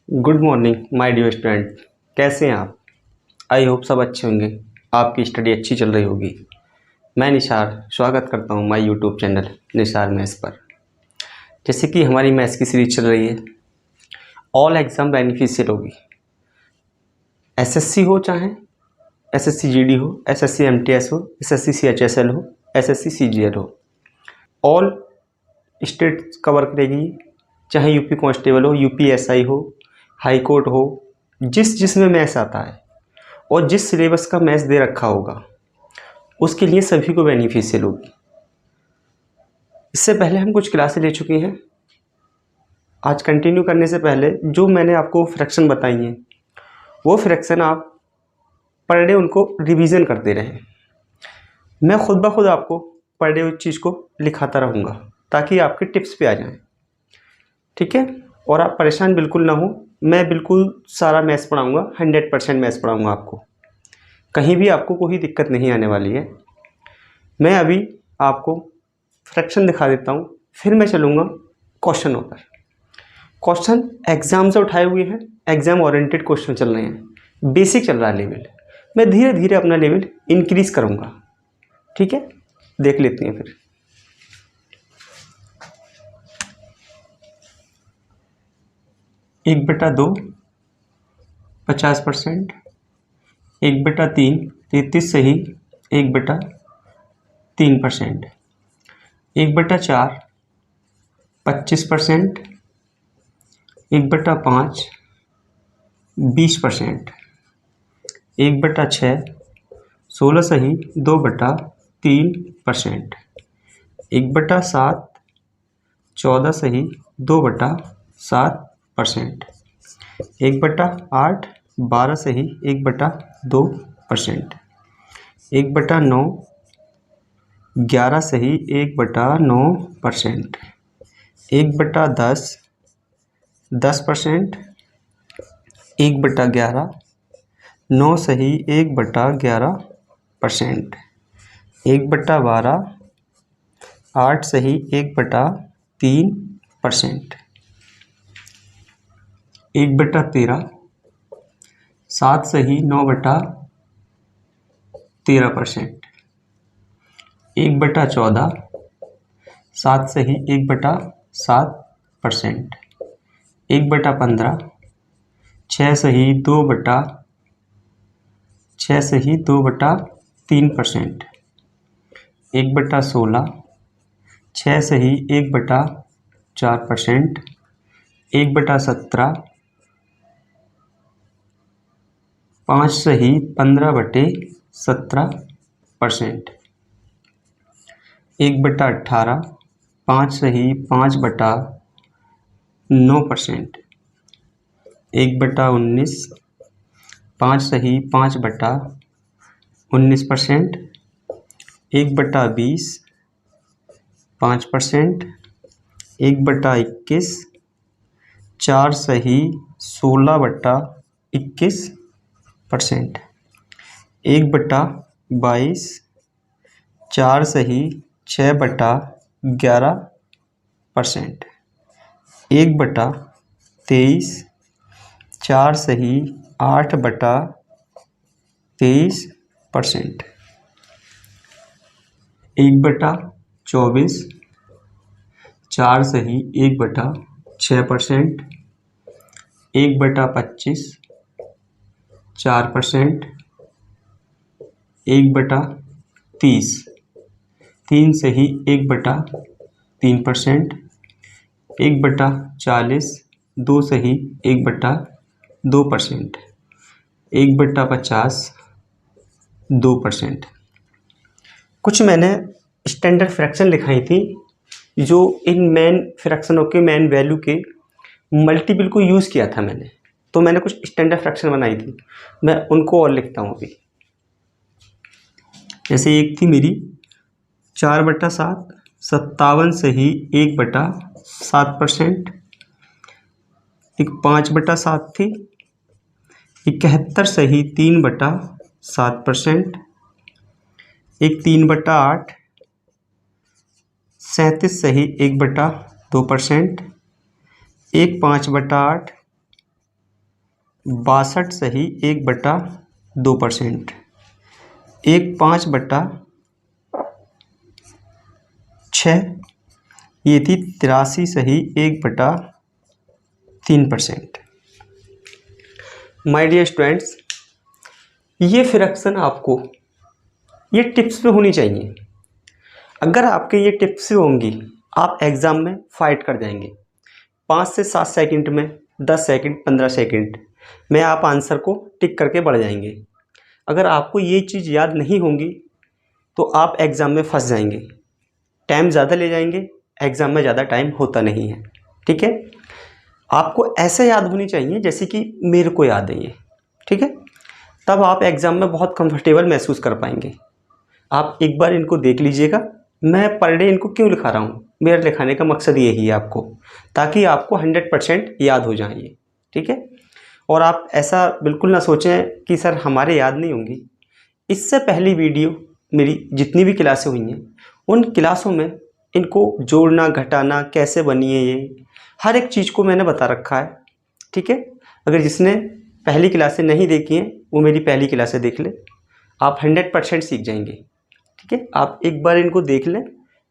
Good morning my dear student. कैसे हैं आप? आई होप सब अच्छे होंगे। आपकी स्टडी अच्छी चल रही होगी। मैं निसार स्वागत करता हूं my YouTube channel Nisar maths पर। जैसे कि हमारी मैथ्स की सीरीज चल रही है, ऑल एग्ज़ाम बेनिफिशियल होगी। एसएससी हो, चाहे एसएससी जीडी हो, एसएससी एमटीएस हो, एसएससी सीएचएसएल हो, एसएससी सीजीएल हो, ऑल स्टेट कवर करेगी। चाहे यूपी कांस्टेबल हो, यूपी एसआई हो, हाई कोर्ट हो, जिसमें मैथ्स आता है और जिस सिलेबस का मैथ्स दे रखा होगा उसके लिए सभी को बेनिफिशियल होगी। इससे पहले हम कुछ क्लासें ले चुके हैं। आज कंटिन्यू करने से पहले जो मैंने आपको फ्रैक्शन बताई हैं वो फ्रैक्शन आप पर डे उनको रिवीजन करते रहें। मैं खुद ब खुद आपको पर डे उस चीज़ को लिखाता रहूँगा ताकि आपके टिप्स पे आ जाएं। ठीक है? और आप परेशान बिल्कुल ना हो। मैं बिल्कुल सारा मैथ्स पढ़ाऊँगा, 100% मैथ्स पढ़ाऊँगा आपको। कहीं भी आपको कोई दिक्कत नहीं आने वाली है। मैं अभी आपको फ्रैक्शन दिखा देता हूँ, फिर मैं चलूँगा क्वेश्चनों पर। क्वेश्चन एग्जाम से उठाए हुए हैं, एग्जाम ओरिएंटेड क्वेश्चन चल रहे हैं। बेसिक चल रहा है लेवल। मैं धीरे धीरे अपना लेवल इंक्रीज करूँगा। ठीक है, देख लेते हैं फिर। 1/2 50%, 1/3 33 सही, 1/3%, 1/4 25%, 1/5 20%, 1/6 16 सही, 2/3%, 1/7 14 सही, 2/7%, 1/8 12 सही, 1/2%, 1/9 11 सही, 1/9%, 1/10 10%, 1/11 9 सही, 1/11%, 1/12 8 सही, 1/3%, 1/13 7 सही, 9/13%, 1/14 7 सही, 1/7%, 1/15 6 सही, 2/3%, 1/16 6 सही, 1/4%, 1/17 5 सही, 15/17%, 1/18 5 सही, 5/9%, 1/19 5 सही, 5/19%, 1/20 5%, 1/21 4 सही, 16/21%, 1/22 4 सही, 6/11%, 1/23 4 सही, 8/23%, 1/24 4 सही, 1/6%, 1/25 4%, 1/30 3 सही, 1/3%, 1/40 2 सही, 1/2%, 1/50 2%। कुछ मैंने स्टैंडर्ड फ्रैक्शन लिखाई थी जो इन मेन फ्रैक्शनों के मेन वैल्यू के मल्टीपल को यूज़ किया था मैंने। तो मैंने कुछ स्टैंडर्ड फ्रैक्शन बनाई थी, मैं उनको और लिखता हूँ अभी। जैसे एक थी मेरी 4/7 57 सही, 1/7%, एक 5/7 थी 71 सही, 3/7%, एक 3/8 37 सही, 1/2%, एक 5/8 62 सही 1/2%। 5/6 ये थी 83 सही 1/3%। माय डियर स्टूडेंट्स, ये फ्रैक्शन आपको ये टिप्स पे होनी चाहिए। अगर आपके ये टिप्स होंगी आप एग्ज़ाम में फाइट कर जाएंगे। 5 से 7 सेकंड में, 10 सेकंड, 15 सेकंड में आप आंसर को टिक करके बढ़ जाएंगे। अगर आपको ये चीज़ याद नहीं होंगी तो आप एग्ज़ाम में फंस जाएंगे, टाइम ज़्यादा ले जाएंगे, एग्ज़ाम में ज़्यादा टाइम होता नहीं है। ठीक है, आपको ऐसे याद होनी चाहिए जैसे कि मेरे को याद है ये। ठीक है, तब आप एग्ज़ाम में बहुत कंफर्टेबल महसूस कर पाएंगे। आप एक बार इनको देख लीजिएगा, मैं पर डे इनको क्यों लिखा रहा हूँ, मेरा लिखाने का मकसद यही है आपको, ताकि आपको 100% याद हो जाए ये। ठीक है, और आप ऐसा बिल्कुल ना सोचें कि सर हमारे याद नहीं होंगी। इससे पहली वीडियो मेरी जितनी भी क्लासें हुई हैं उन क्लासों में इनको जोड़ना घटाना कैसे बनी है ये हर एक चीज़ को मैंने बता रखा है। ठीक है, अगर जिसने पहली क्लासें नहीं देखी हैं वो मेरी पहली क्लासें देख ले, आप 100% सीख जाएंगे। ठीक है, आप एक बार इनको देख लें,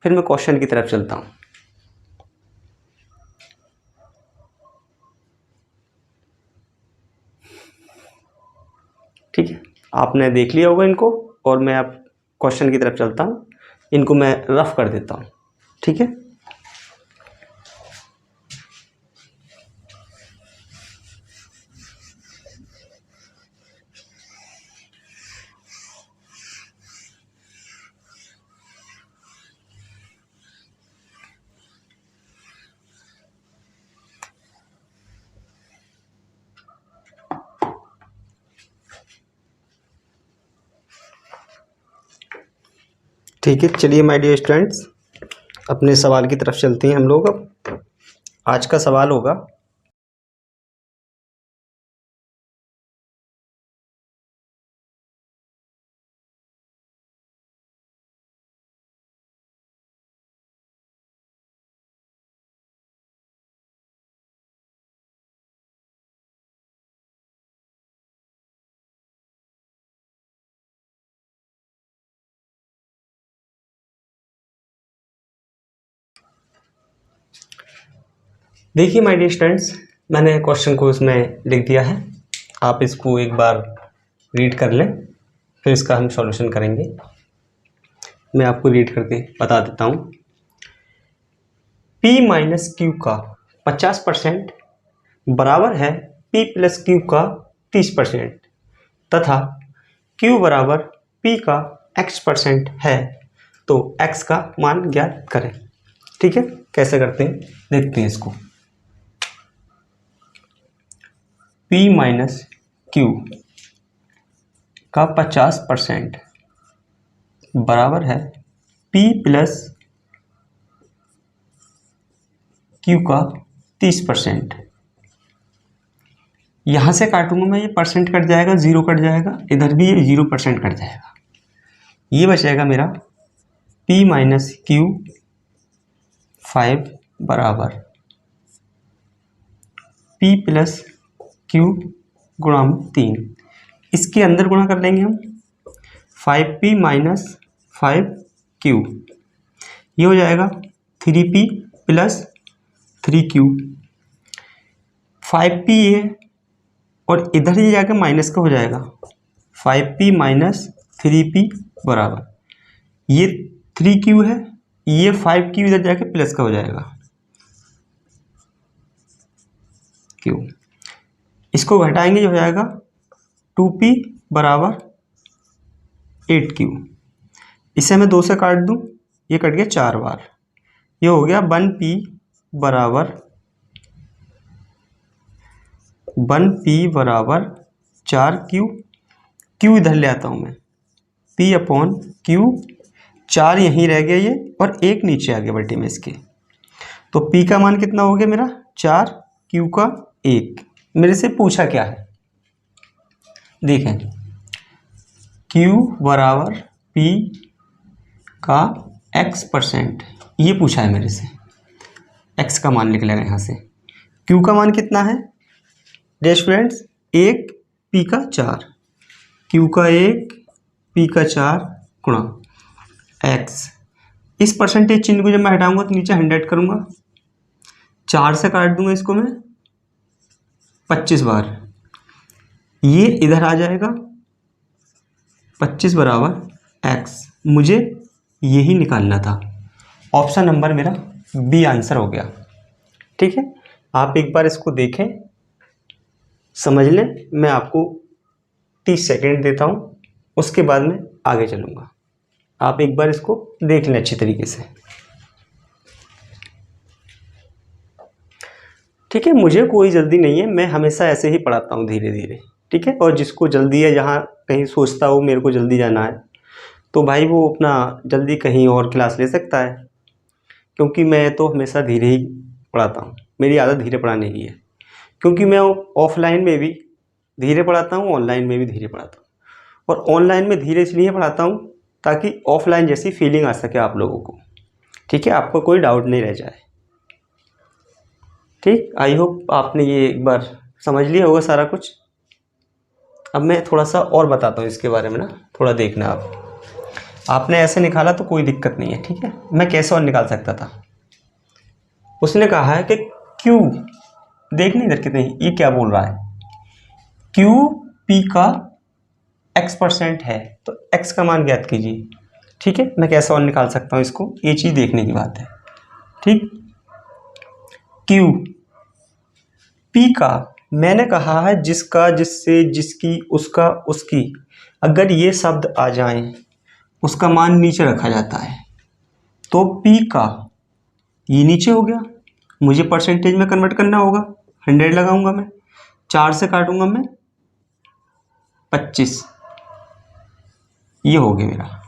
फिर मैं क्वेश्चन की तरफ चलता हूँ। ठीक है, आपने देख लिया होगा इनको, और मैं अब क्वेश्चन की तरफ चलता हूँ। इनको मैं रफ कर देता हूँ। ठीक है, ठीक है, चलिए माय डियर स्टूडेंट्स, अपने सवाल की तरफ चलते हैं हम लोग। अब आज का सवाल होगा, देखिए माय डियर स्टूडेंट्स, मैंने क्वेश्चन को इसमें लिख दिया है, आप इसको एक बार रीड कर लें, फिर इसका हम सॉल्यूशन करेंगे। मैं आपको रीड करके बता देता हूँ। P माइनस क्यू का 50% बराबर है P प्लस क्यू का 30% तथा Q बराबर P का x% है, तो x का मान ज्ञात करें। ठीक है, कैसे करते हैं देखते हैं इसको। P माइनस क्यू का 50% बराबर है P प्लस क्यू का 30%। यहाँ से काटूंगा मैं, ये परसेंट कट जाएगा, 0 कट जाएगा, इधर भी ये 0% कट जाएगा, ये बचेगा मेरा P माइनस क्यू 5 बराबर P प्लस क्यू गुणा 3। इसके अंदर गुणा कर लेंगे हम, 5P माइनस 5Q, ये हो जाएगा 3P प्लस 3Q। 5P ये और इधर ही जाकर माइनस का हो जाएगा, 5P माइनस 3P बराबर ये 3Q है, ये 5Q इधर जाके प्लस का हो जाएगा Q। इसको घटाएंगे जो हो जाएगा 2P बराबर 8Q। इसे मैं 2 से काट दूं, ये कट गया 4 बार, ये हो गया 1P बराबर 4Q। Q इधर ले आता हूँ मैं, P अपॉन Q, 4 यहीं रह गया ये और 1 नीचे आ गया बटे में इसके, तो P का मान कितना हो गया मेरा 4, Q का 1। मेरे से पूछा क्या है, देखें Q बराबर P का x%, ये पूछा है मेरे से, x का मान निकलेगा यहाँ से। Q का मान कितना है डियर स्टूडेंट्स, 1 P का 4, Q का 1 P का 4 गुणा X। इस परसेंटेज चिन्ह को जब मैं हटाऊंगा तो नीचे 100 करूंगा, 4 से काट दूंगा इसको मैं 25 बार, ये इधर आ जाएगा 25 बराबर X। मुझे यही निकालना था। ऑप्शन नंबर मेरा बी आंसर हो गया। ठीक है, आप एक बार इसको देखें, समझ लें। मैं आपको 30 सेकेंड देता हूँ, उसके बाद में आगे चलूँगा। आप एक बार इसको देख लें अच्छी तरीके से। ठीक है, मुझे कोई जल्दी नहीं है, मैं हमेशा ऐसे ही पढ़ाता हूँ धीरे धीरे। ठीक है, और जिसको जल्दी है, जहाँ कहीं सोचता हो मेरे को जल्दी जाना है, तो भाई वो अपना जल्दी कहीं और क्लास ले सकता है, क्योंकि मैं तो हमेशा धीरे ही पढ़ाता हूँ। मेरी आदत धीरे पढ़ाने की है, क्योंकि मैं ऑफलाइन में भी धीरे पढ़ाता हूँ, ऑनलाइन में भी धीरे पढ़ाता हूँ। और ऑनलाइन में धीरे इसलिए पढ़ाता हूँ ताकि ऑफलाइन जैसी फीलिंग आ सके आप लोगों को। ठीक है, आपको कोई डाउट नहीं रह जाए। ठीक, आई होप आपने ये एक बार समझ लिया होगा सारा कुछ। अब मैं थोड़ा सा और बताता हूँ इसके बारे में ना, थोड़ा देखना आपने ऐसे निकाला तो कोई दिक्कत नहीं है। ठीक है, मैं कैसे और निकाल सकता था। उसने कहा है कि Q, देखने इधर कितने, ये क्या बोल रहा है, Q P का X% है, तो X का मान ज्ञात कीजिए। ठीक है, मैं कैसे और निकाल सकता हूँ इसको, ये चीज़ देखने की बात है। ठीक, Q P का मैंने कहा है जिसका, जिससे, जिसकी, उसका, उसकी, अगर ये शब्द आ जाएं उसका मान नीचे रखा जाता है। तो P का ये नीचे हो गया, मुझे परसेंटेज में कन्वर्ट करना होगा, 100 लगाऊंगा मैं, 4 से काटूंगा मैं 25, ये हो गया मेरा।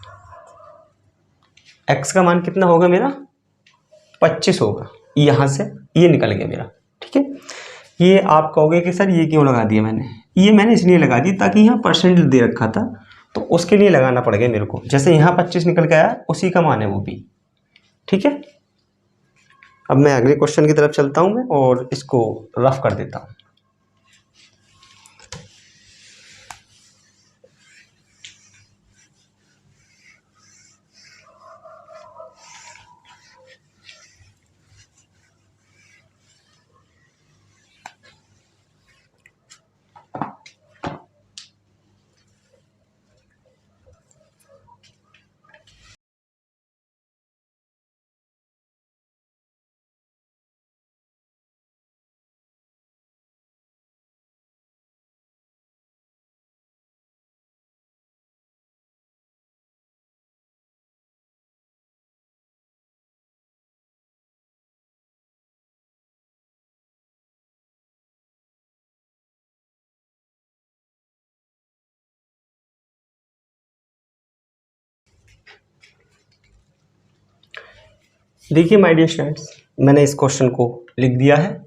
X का मान कितना होगा मेरा, 25 होगा, यहाँ से ये निकल गया मेरा। ठीक है, ये आप कहोगे कि सर ये क्यों लगा दिया मैंने, ये मैंने इसलिए लगा दी ताकि यहाँ परसेंट दे रखा था, तो उसके लिए लगाना पड़ गया मेरे को। जैसे यहाँ 25 निकल के आया, उसी का मान है वो भी। ठीक है, अब मैं अगले क्वेश्चन की तरफ चलता हूँ मैं, और इसको रफ कर देता हूँ। देखिए माय डियर स्टूडेंट्स, मैंने इस क्वेश्चन को लिख दिया है,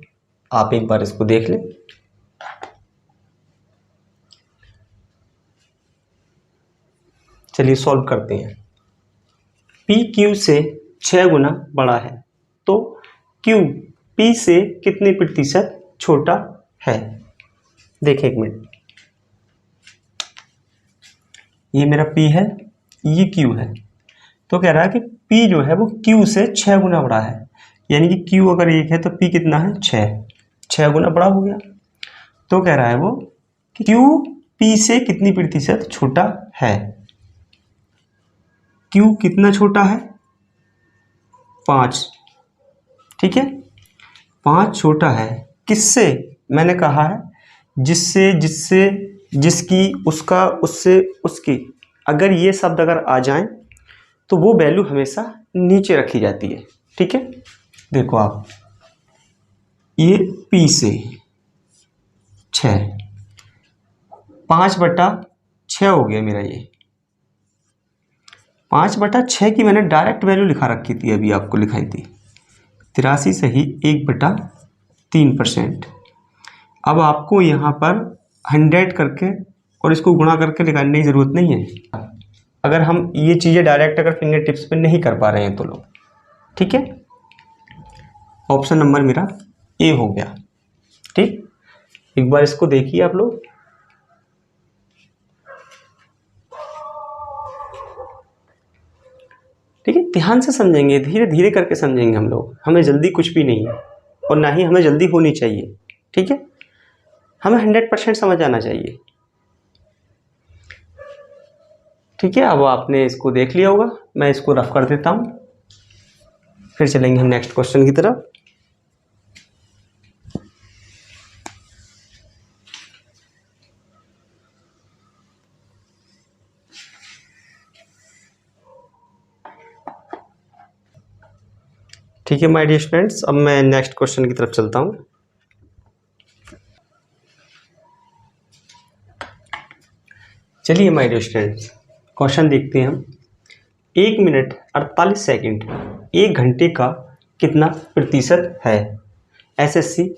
आप एक बार इसको देख लें। चलिए सॉल्व करते हैं। P Q से 6 गुना बड़ा है, तो Q P से कितने प्रतिशत छोटा है। देखिए एक मिनट, ये मेरा P है, ये Q है, तो कह रहा है कि P जो है वो Q से 6 गुना बड़ा है, यानी कि Q अगर 1 है तो P कितना है, 6 गुना बड़ा हो गया। तो कह रहा है वो कि Q P से कितनी प्रतिशत छोटा है। Q कितना छोटा है, 5। ठीक है, 5 छोटा है किससे, मैंने कहा है जिससे, जिससे, जिसकी, उसका, उससे, उसकी, अगर ये शब्द अगर आ जाएं तो वो वैल्यू हमेशा नीचे रखी जाती है। ठीक है, देखो आप, ये P से 6, 5/6 हो गया मेरा। ये 5/6 की मैंने डायरेक्ट वैल्यू लिखा रखी थी, अभी आपको लिखाई थी 83 सही 1/3%। अब आपको यहाँ पर 100 करके और इसको गुणा करके लिखाने की ज़रूरत नहीं है, अगर हम ये चीज़ें डायरेक्ट अगर फिंगर टिप्स पे नहीं कर पा रहे हैं तो लोग। ठीक है, ऑप्शन नंबर मेरा ए हो गया। ठीक, एक बार इसको देखिए आप लोग। ठीक है, ध्यान से समझेंगे, धीरे धीरे करके समझेंगे हम लोग। हमें जल्दी कुछ भी नहीं है और ना ही हमें जल्दी होनी चाहिए। ठीक है, हमें 100% समझ आना चाहिए। ठीक है, अब आपने इसको देख लिया होगा, मैं इसको रफ कर देता हूँ, फिर चलेंगे हम नेक्स्ट क्वेश्चन की तरफ। ठीक है माय डियर स्टूडेंट्स, अब मैं नेक्स्ट क्वेश्चन की तरफ चलता हूँ। चलिए माय डियर स्टूडेंट्स, क्वेश्चन देखते हैं हम। 1 मिनट 48 सेकंड 1 घंटे का कितना प्रतिशत है? SSC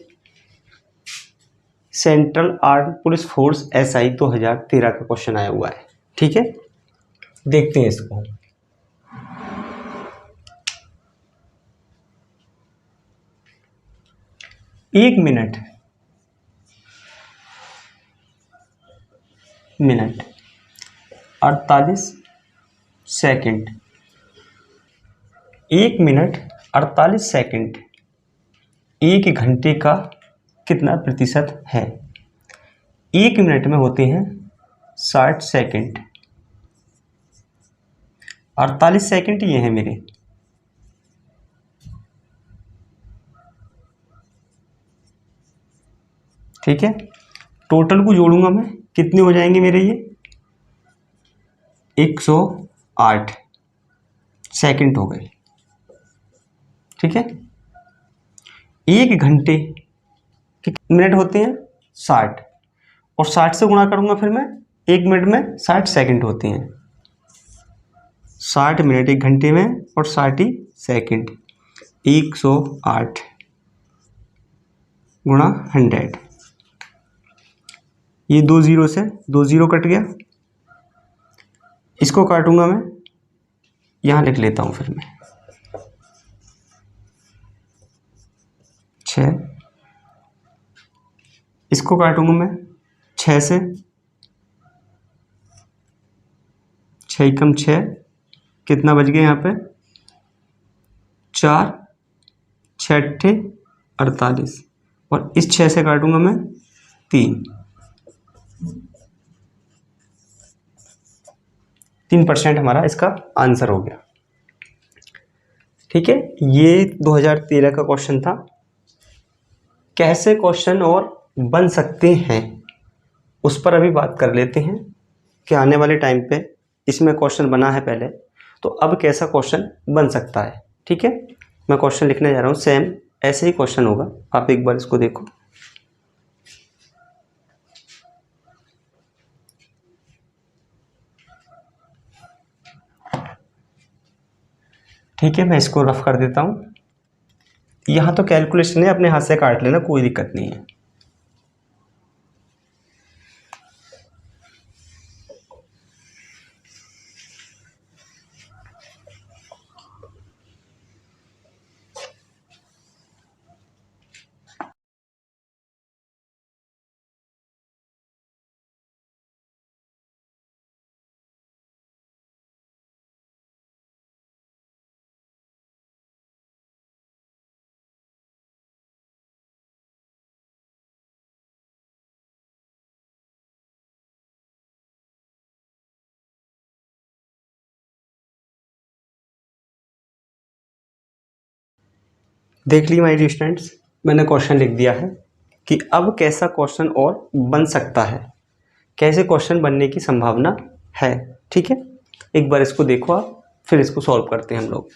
central arm police force SI 2013 का क्वेश्चन आया हुआ है। ठीक है, देखते हैं इसको। एक मिनट 48 सेकंड 1 मिनट 48 सेकंड 1 घंटे का कितना प्रतिशत है? 1 मिनट में होते हैं 60 सेकंड, 48 सेकंड ये है मेरे। ठीक है, टोटल को जोड़ूंगा मैं, कितने हो जाएंगे मेरे ये? 108 सेकंड हो गए। ठीक है, 1 घंटे के मिनट होते हैं 60 और 60 से गुणा करूंगा फिर मैं, 1 मिनट में 60 सेकंड होते हैं। 60 मिनट 1 घंटे में और 60 सेकंड, 108 गुणा 100। ये 2 जीरो से 2 जीरो कट गया, इसको काटूंगा मैं, यहाँ लिख लेता हूँ फिर मैं 6, इसको काटूंगा मैं 6 से, 6 कम 6, कितना बच गया यहाँ पे? 4, 6 अट्ठे 48 और इस 6 से काटूंगा मैं 3% हमारा इसका आंसर हो गया। ठीक है, ये 2013 का क्वेश्चन था। कैसे क्वेश्चन और बन सकते हैं उस पर अभी बात कर लेते हैं कि आने वाले टाइम पे इसमें क्वेश्चन बना है पहले, तो अब कैसा क्वेश्चन बन सकता है। ठीक है, मैं क्वेश्चन लिखने जा रहा हूँ, सेम ऐसे ही क्वेश्चन होगा, आप एक बार इसको देखो। ठीक है, मैं इसको रफ कर देता हूँ। यहाँ तो कैलकुलेशन है, अपने हाथ से काट लेना, कोई दिक्कत नहीं है। देख ली माय डियर स्टूडेंट्स, मैंने क्वेश्चन लिख दिया है कि अब कैसा क्वेश्चन और बन सकता है, कैसे क्वेश्चन बनने की संभावना है। ठीक है, एक बार इसको देखो आप, फिर इसको सॉल्व करते हैं हम लोग।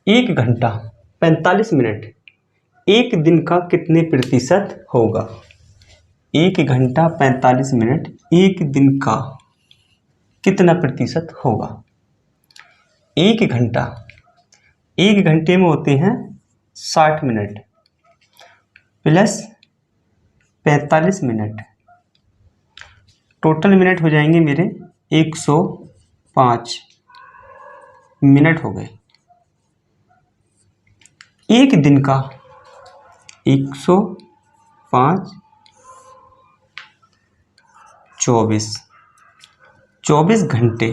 एक घंटा 45 मिनट 1 दिन का कितने प्रतिशत होगा? 1 घंटा 45 मिनट 1 दिन का कितना प्रतिशत होगा? 1 घंटा, 1 घंटे में होते हैं 60 minute plus 45 minute, total minute हो जाएंगे मेरे 105 मिनट हो गए। एक दिन का 105 24 घंटे,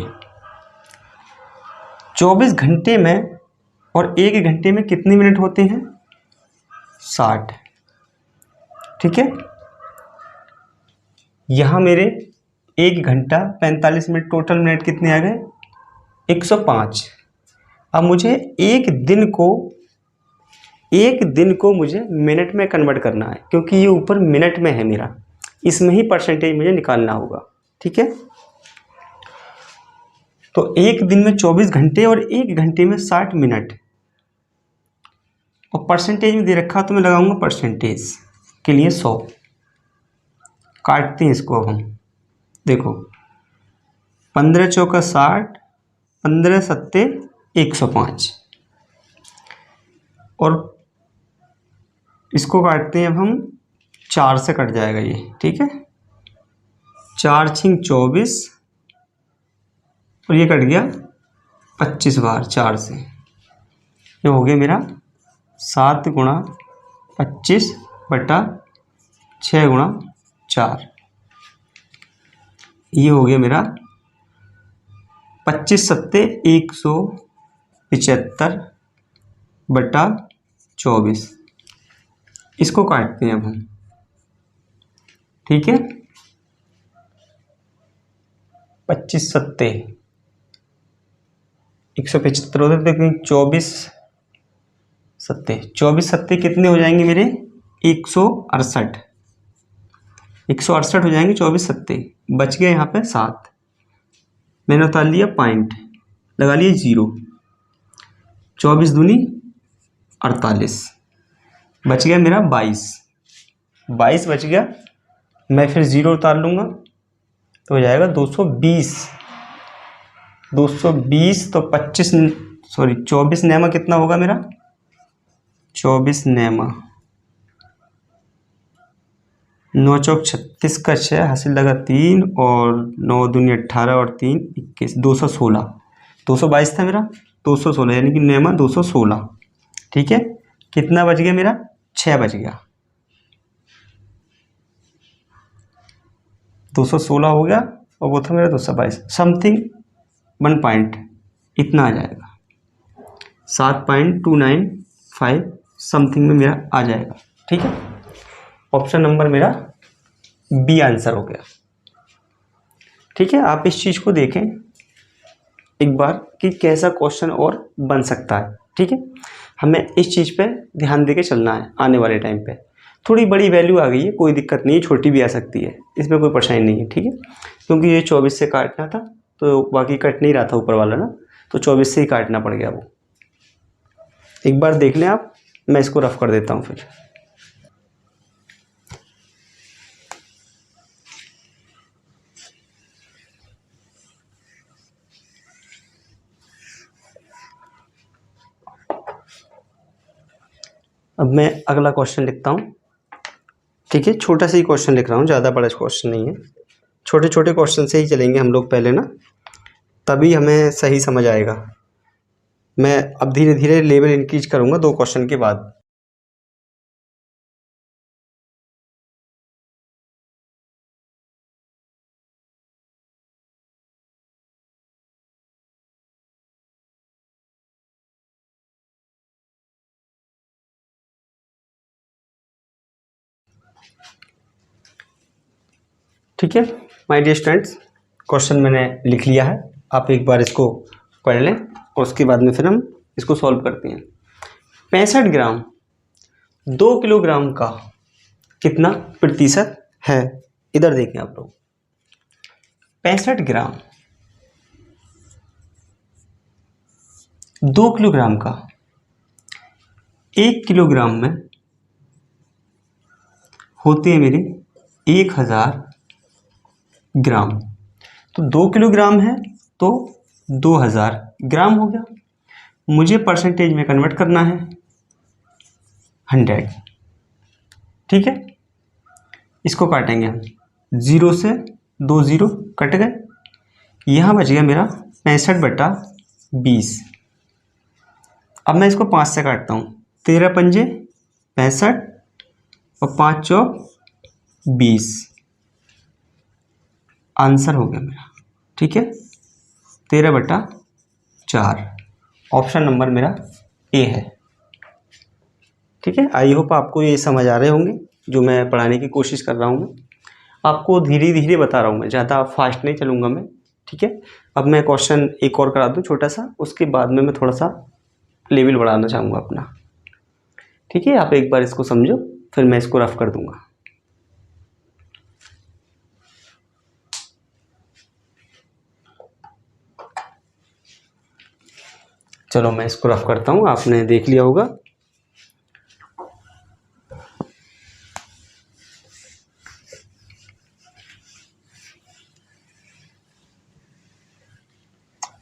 24 घंटे में और एक घंटे में कितने मिनट होते हैं? 60। ठीक है, यहाँ मेरे 1 घंटा 45 मिनट, टोटल मिनट कितने आ गए? 105। अब मुझे एक दिन को मुझे मिनट में कन्वर्ट करना है, क्योंकि ये ऊपर मिनट में है मेरा, इसमें ही परसेंटेज मुझे निकालना होगा। ठीक है, तो एक दिन में 24 घंटे और एक घंटे में 60 मिनट, और परसेंटेज में दे रखा तो मैं लगाऊंगा परसेंटेज के लिए 100। काटते हैं इसको अब हम, देखो 15 चौका 60, 15 सत्ते 105, और इसको काटते हैं अब हम, 4 से कट जाएगा ये। ठीक है, 4 छिंग 24, और ये कट गया 25 बार 4 से, ये हो गया मेरा 7 गुणा 25 बटा 6 गुणा 4, ये हो गया मेरा 25 सत्ते 175 बटा 24। इसको काटते हैं अब हम। ठीक है, 25 सत्ते 175 होते, देखिए 24 सत्ते कितने हो जाएंगे मेरे? 168 हो जाएंगे 24 सत्ते। बच गए यहाँ पे 7, मैंने उतार लिया पॉइंट, लगा लिए 0। 24 दूनी 48, बच गया मेरा 22 बच गया। मैं फिर 0 उतार लूँगा तो हो जाएगा 220। तो 24 नैमा कितना होगा मेरा? 24 नैमा 9 चौक 36 का 6, हासिल लगा 3, और 9 दूनी 18 और 3 21, 216। 222 था मेरा, 216 यानी कि नैमा 216। ठीक है, कितना बच गया मेरा? 6 बच गया। 216 हो गया, और वो था मेरा 222 समथिंग, 1 पॉइंट इतना आ जाएगा, 7.295 समथिंग में मेरा आ जाएगा। ठीक है, ऑप्शन नंबर मेरा बी आंसर हो गया। ठीक है, आप इस चीज़ को देखें एक बार कि कैसा क्वेश्चन और बन सकता है। ठीक है, हमें इस चीज़ पे ध्यान देके चलना है। आने वाले टाइम पे थोड़ी बड़ी वैल्यू आ गई है, कोई दिक्कत नहीं है, छोटी भी आ सकती है, इसमें कोई परेशानी नहीं है। ठीक है, क्योंकि ये 24 से काटना था, तो बाकी कट नहीं रहा था ऊपर वाला ना, तो 24 से ही काटना पड़ गया वो। एक बार देख लें आप, मैं इसको रफ कर देता हूँ फिर। अब मैं अगला क्वेश्चन लिखता हूँ। ठीक है, छोटा सा ही क्वेश्चन लिख रहा हूँ, ज़्यादा बड़ा क्वेश्चन नहीं है। छोटे छोटे क्वेश्चन से ही चलेंगे हम लोग पहले ना, तभी हमें सही समझ आएगा। मैं अब धीरे धीरे लेवल इंक्रीज करूँगा 2 क्वेश्चन के बाद। ठीक है माय डियर स्टूडेंट्स, क्वेश्चन मैंने लिख लिया है, आप एक बार इसको पढ़ लें और उसके बाद में फिर हम इसको सॉल्व करते हैं। 65 ग्राम 2 किलोग्राम का कितना प्रतिशत है? इधर देखें आप लोग, 65 ग्राम 2 किलोग्राम का, 1 किलोग्राम में होते हैं मेरे 1000 ग्राम, तो 2 किलोग्राम है तो 2000 ग्राम हो गया। मुझे परसेंटेज में कन्वर्ट करना है 100। ठीक है, इसको काटेंगे हम, 0 से 2 0 कट गए, यहाँ बच गया मेरा 65 बटा 20। अब मैं इसको 5 से काटता हूँ, 13 पंजे 65 और 5 चौक 20। आंसर हो गया मेरा, ठीक है, 13/4। ऑप्शन नंबर मेरा ए है। ठीक है, आई होप आपको ये समझ आ रहे होंगे जो मैं पढ़ाने की कोशिश कर रहा हूँ। मैं आपको धीरे धीरे बता रहा हूँ, मैं ज़्यादा फास्ट नहीं चलूँगा मैं। ठीक है, अब मैं क्वेश्चन एक और करा दूँ छोटा सा, उसके बाद में मैं थोड़ा सा लेवल बढ़ाना चाहूँगा अपना। ठीक है, आप एक बार इसको समझो, फिर मैं इसको रफ कर दूँगा। चलो मैं इसको रफ करता हूँ, आपने देख लिया होगा।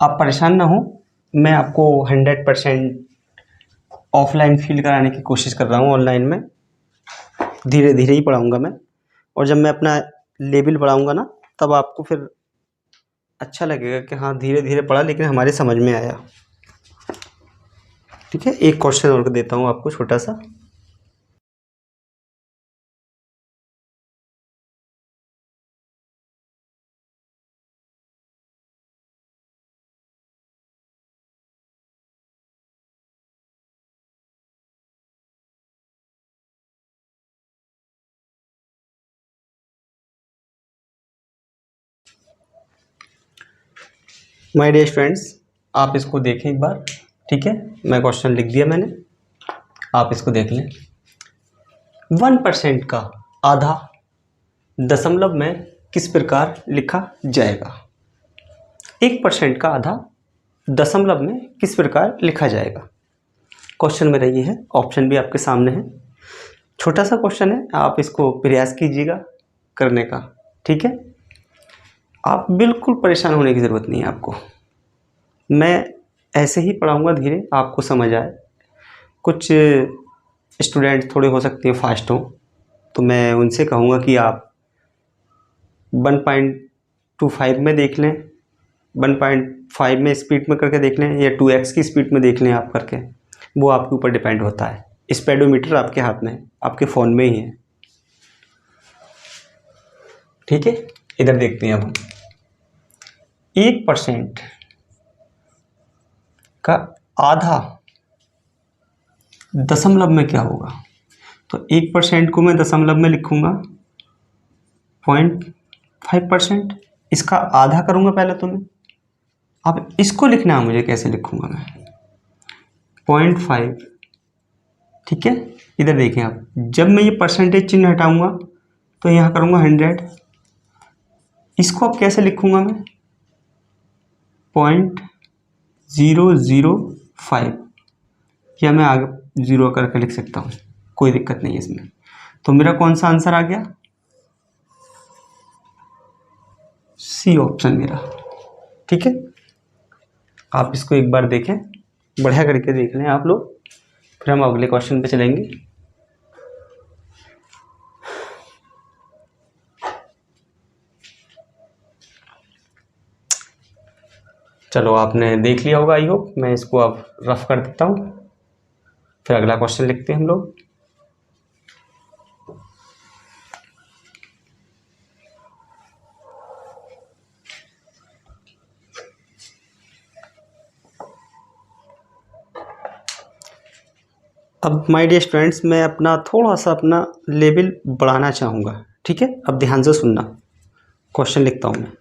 आप परेशान ना हो, मैं आपको 100% ऑफलाइन फील कराने की कोशिश कर रहा हूँ। ऑनलाइन में धीरे धीरे ही पढ़ाऊँगा मैं, और जब मैं अपना लेवल बढ़ाऊँगा ना, तब आपको फिर अच्छा लगेगा कि हाँ धीरे धीरे पढ़ा लेकिन हमारे समझ में आया। ठीक है, एक क्वेश्चन और देता हूँ आपको छोटा सा। माय डियर स्टूडेंट्स, आप इसको देखें एक बार। ठीक है, मैं क्वेश्चन लिख दिया मैंने, आप इसको देख लें। 1% का आधा दशमलव में किस प्रकार लिखा जाएगा? 1% का आधा दशमलव में किस प्रकार लिखा जाएगा? क्वेश्चन मेरा ये है, ऑप्शन भी आपके सामने है। छोटा सा क्वेश्चन है, आप इसको प्रयास कीजिएगा करने का। ठीक है, आप बिल्कुल परेशान होने की ज़रूरत नहीं है आपको। मैं ऐसे ही पढ़ाऊँगा धीरे, आपको समझ आए। कुछ स्टूडेंट थोड़े हो सकते हैं फास्ट हों, तो मैं उनसे कहूँगा कि आप 1.25 में देख लें, 1.5 में स्पीड में करके देख लें, या 2x की स्पीड में देख लें आप करके। वो आपके ऊपर डिपेंड होता है। स्पीडोमीटर आपके हाथ में है, आपके फ़ोन में ही है। ठीक है, इधर देखते हैं अब हम। 1% का आधा दशमलव में क्या होगा? तो 1% को मैं दशमलव में लिखूंगा 0.5%। इसका आधा करूंगा पहले तो मैं। अब इसको लिखना है मुझे, कैसे लिखूंगा मैं? 0.5। ठीक है, इधर देखें आप, जब मैं ये परसेंटेज चिन्ह हटाऊंगा तो यहाँ करूंगा 100। इसको अब कैसे लिखूंगा मैं? 0.005, या मैं आगे 0 करके लिख सकता हूँ, कोई दिक्कत नहीं है इसमें। तो मेरा कौन सा आंसर आ गया? सी ऑप्शन मेरा। ठीक है, आप इसको एक बार देखें, बढ़िया करके देख लें आप लोग, फिर हम अगले क्वेश्चन पे चलेंगे। चलो आपने देख लिया होगा आई होप। मैं इसको अब रफ कर देता हूँ, फिर अगला क्वेश्चन लिखते हैं हम लोग। अब माय डियर स्टूडेंट्स, मैं अपना थोड़ा सा अपना लेवल बढ़ाना चाहूँगा। ठीक है, अब ध्यान से सुनना, क्वेश्चन लिखता हूँ मैं।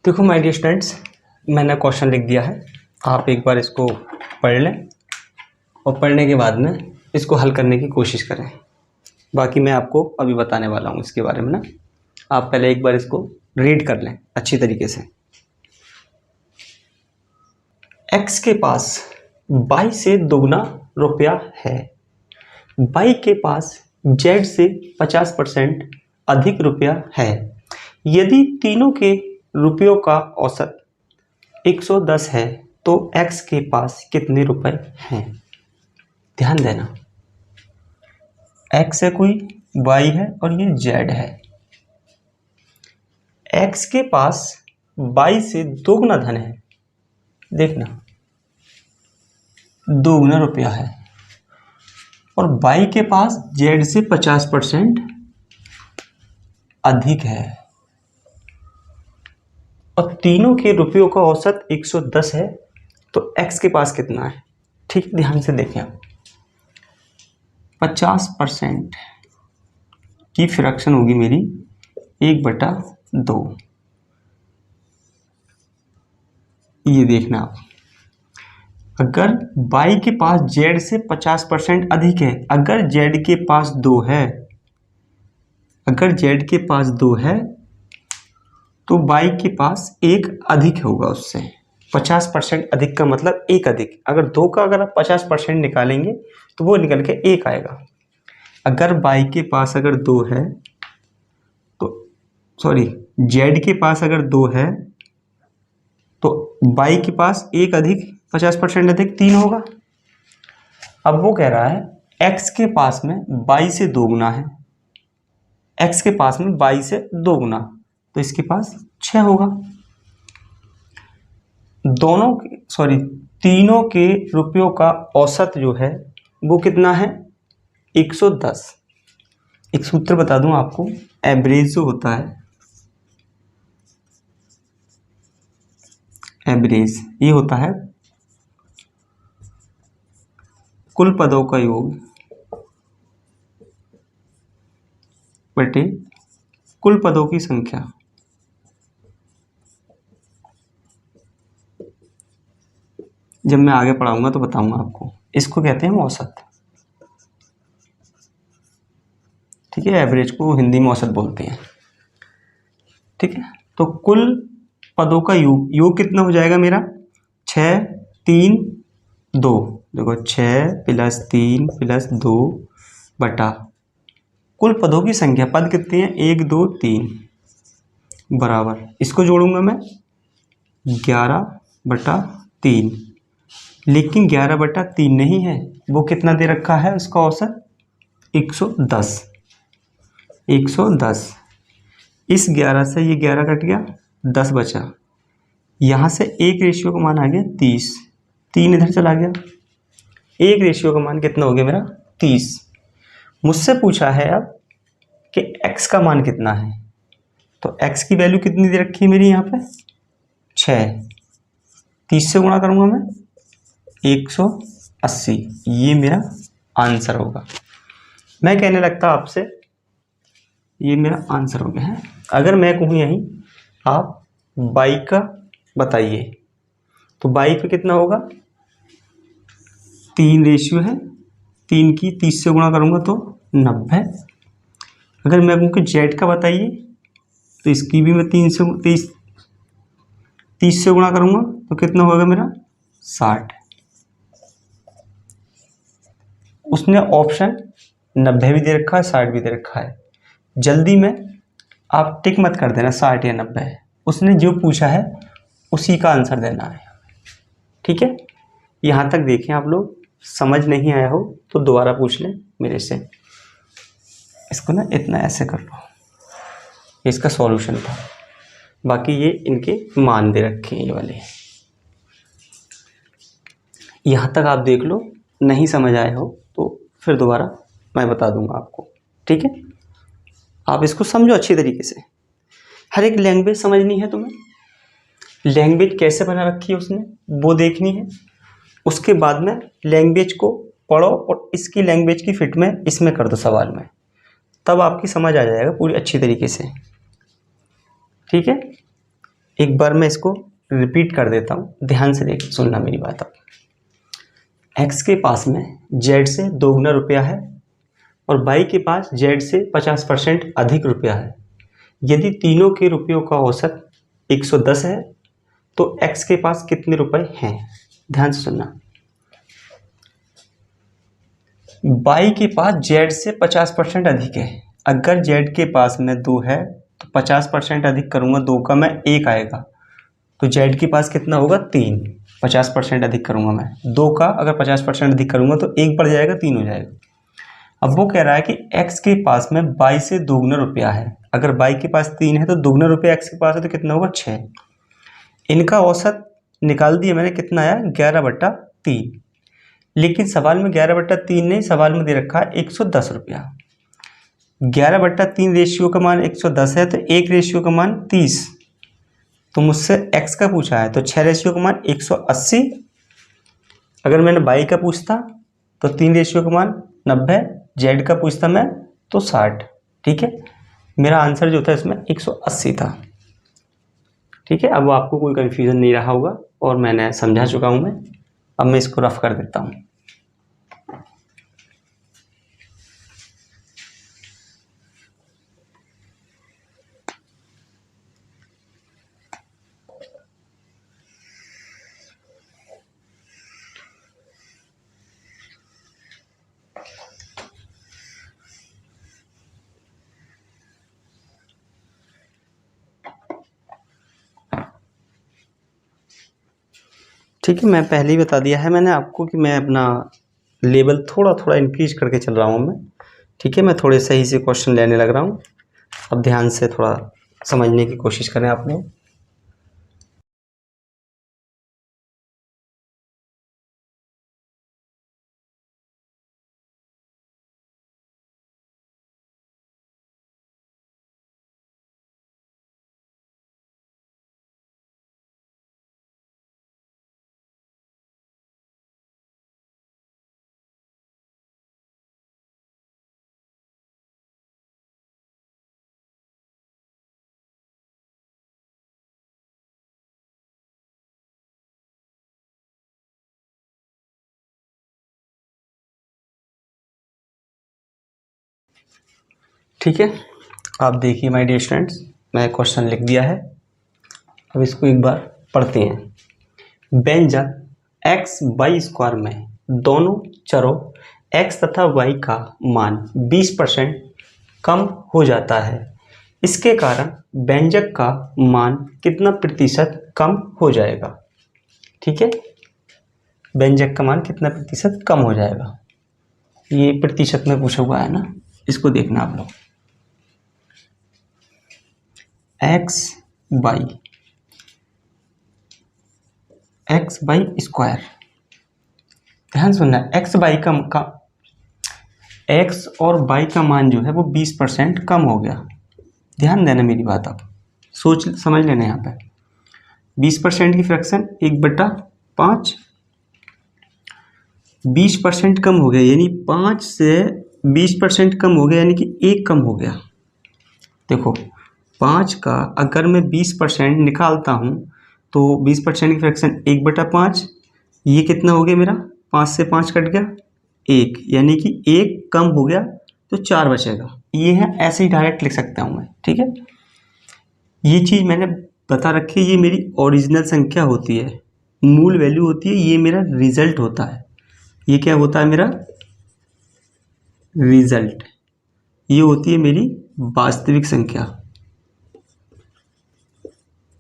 देखो माय डियर स्टूडेंट्स, मैंने क्वेश्चन लिख दिया है, आप एक बार इसको पढ़ लें और पढ़ने के बाद में इसको हल करने की कोशिश करें। बाकी मैं आपको अभी बताने वाला हूँ इसके बारे में ना, आप पहले एक बार इसको रीड कर लें अच्छी तरीके से। x के पास y से दोगुना रुपया है, y के पास z से 50% अधिक रुपया है। यदि तीनों के रुपयों का औसत 110 है तो x के पास कितने रुपए हैं? ध्यान देना, x है कोई, y है और ये z है। x के पास y से दोगुना धन है, देखना दोगुना रुपया है, और y के पास z से 50% अधिक है, और तीनों के रुपयों का औसत 110 है, तो x के पास कितना है? ठीक ध्यान से देखें, 50% की फ्रैक्शन होगी मेरी 1/2। ये देखना आप, अगर y के पास z से 50% अधिक है, अगर z के पास 2 है, अगर z के पास 2 है तो y के पास 1 अधिक होगा उससे। 50% अधिक का मतलब 1 अधिक, अगर 2 का अगर आप 50% निकालेंगे तो वो निकल के 1 आएगा। अगर y के पास अगर 2 है तो सॉरी z के पास अगर 2 है तो y के पास 1 अधिक 50% अधिक 3 होगा। अब वो कह रहा है x के पास में y से दोगुना है, x के पास में y से दोगुना, तो इसके पास 6 होगा। तीनों के रुपयों का औसत जो है वो कितना है? 110। एक सूत्र बता दूं आपको, एवरेज जो होता है, एवरेज ये होता है कुल पदों का योग बटे कुल पदों की संख्या। जब मैं आगे पढ़ाऊंगा तो बताऊंगा आपको, इसको कहते हैं औसत। ठीक है, एवरेज को हिंदी में औसत बोलते हैं। ठीक है, तो कुल पदों का योग कितना हो जाएगा मेरा? 6 3 2, देखो 6 + 3 + 2 बटा कुल पदों की संख्या। पद कितने हैं? 1 2 3 बराबर, इसको जोड़ूंगा मैं 11/3, लेकिन 11/3 नहीं है, वो कितना दे रखा है उसका औसत? 110। 110, इस 11 से ये 11 कट गया, 10 बचा, यहाँ से एक रेशियो का मान आ गया 30, 3 इधर चला गया, एक रेशियो का मान कितना हो गया मेरा? 30। मुझसे पूछा है अब कि x का मान कितना है, तो x की वैल्यू कितनी दे रखी है मेरी यहाँ पे? 6, 30 से गुणा करूँगा मैं 180, ये मेरा आंसर होगा। मैं कहने लगता आपसे ये मेरा आंसर हो गया है। अगर मैं कहूँ यहीं आप y का बताइए, तो y पे कितना होगा? 3 रेशियो है, 3 की 30 से गुणा करूँगा तो 90। अगर मैं कहूँ कि z का बताइए, तो इसकी भी मैं 30 से गुणा करूँगा तो कितना होगा मेरा? 60। उसने ऑप्शन 90 भी दे रखा है, 60 भी दे रखा है। जल्दी में आप टिक मत कर देना 60 या 90 है, उसने जो पूछा है उसी का आंसर देना है। ठीक है, यहाँ तक देखें आप लोग, समझ नहीं आया हो तो दोबारा पूछ लें मेरे से। इसको ना इतना ऐसे कर लो, इसका सॉल्यूशन था, बाकी ये इनके मान दे रखे हैं ये वाले। यहाँ तक आप देख लो, नहीं समझ आए हो तो फिर दोबारा मैं बता दूंगा आपको। ठीक है, आप इसको समझो अच्छी तरीके से। हर एक लैंग्वेज समझनी है तुम्हें, लैंग्वेज कैसे बना रखी है उसने वो देखनी है, उसके बाद में लैंग्वेज को पढ़ो और इसकी लैंग्वेज की फिट में इसमें कर दो सवाल में, तब आपकी समझ आ जाएगा पूरी अच्छी तरीके से। ठीक है, एक बार मैं इसको रिपीट कर देता हूँ, ध्यान से देख सुनना मेरी बात अब। एक्स के पास में जेड से 2 गुना रुपया है और वाई के पास जेड से 50% अधिक रुपया है। यदि तीनों के रुपयों का औसत 110 है तो एक्स के पास कितने रुपए हैं? ध्यान से सुनना। वाई के पास जेड से 50% अधिक है। अगर जेड के पास में 2 है तो 50% अधिक करूंगा, 2 का मैं 1 आएगा, तो जेड के पास कितना होगा? 3। 50% अधिक करूंगा मैं, 2 का अगर 50% अधिक करूंगा तो 1 बढ़ जाएगा, 3 हो जाएगा। अब वो कह रहा है कि एक्स के पास में वाई से 2 गुना रुपया है। अगर वाई के पास 3 है तो 2 गुना रुपया एक्स के पास है तो कितना होगा? 6। इनका औसत निकाल दिया मैंने, कितना आया? 11/3। लेकिन सवाल में 11/3 नहीं, सवाल में दे रखा है 110 रुपया। 11/3 रेशियो का मान 110 है तो 1 रेशियो का मान 30। तो मुझसे एक्स का पूछा है तो 6 रेशियो का मान 180। अगर मैंने वाई का पूछता तो 3 रेशियो का मान 90। जेड का पूछता मैं तो 60। ठीक है, मेरा आंसर जो था इसमें 180 था। ठीक है, अब आपको कोई कन्फ्यूज़न नहीं रहा होगा और मैंने समझा चुका हूँ मैं। अब मैं इसको रफ कर देता हूँ। ठीक है, मैं पहले ही बता दिया है मैंने आपको कि मैं अपना लेवल थोड़ा थोड़ा इंक्रीज करके चल रहा हूँ मैं। ठीक है, मैं थोड़े सही से क्वेश्चन लेने लग रहा हूँ। अब ध्यान से थोड़ा समझने की कोशिश करें आप लोग। ठीक है, आप देखिए माय डियर स्टूडेंट्स, मैं क्वेश्चन लिख दिया है। अब इसको एक बार पढ़ते हैं। व्यंजक एक्स वाई स्क्वायर में दोनों चरों एक्स तथा वाई का मान 20% कम हो जाता है। इसके कारण व्यंजक का मान कितना प्रतिशत कम हो जाएगा? ठीक है, व्यंजक का मान कितना प्रतिशत कम हो जाएगा, ये प्रतिशत में पूछा हुआ है ना, इसको देखना आप लोग। एक्स बाई स्क्वायर, ध्यान सुनना। एक्स और वाई का मान जो है वो 20% कम हो गया। ध्यान देना मेरी बात, आप सोच समझ लेना। यहाँ पे 20% की फ्रैक्शन 1/5, 20% कम हो गया, यानी 5 से 20% कम हो गया, यानी कि 1 कम हो गया। देखो 5 का अगर मैं 20% निकालता हूँ तो 20% की फ्रैक्शन 1/5, ये कितना हो गया मेरा? 5 से 5 कट गया 1, यानी कि 1 कम हो गया तो 4 बचेगा। ये है, ऐसे ही डायरेक्ट लिख सकता हूँ मैं। ठीक है, ये चीज़ मैंने बता रखी है, ये मेरी ओरिजिनल संख्या होती है, मूल वैल्यू होती है, ये मेरा रिजल्ट होता है। ये क्या होता है? मेरा रिजल्ट। ये होती है मेरी वास्तविक संख्या।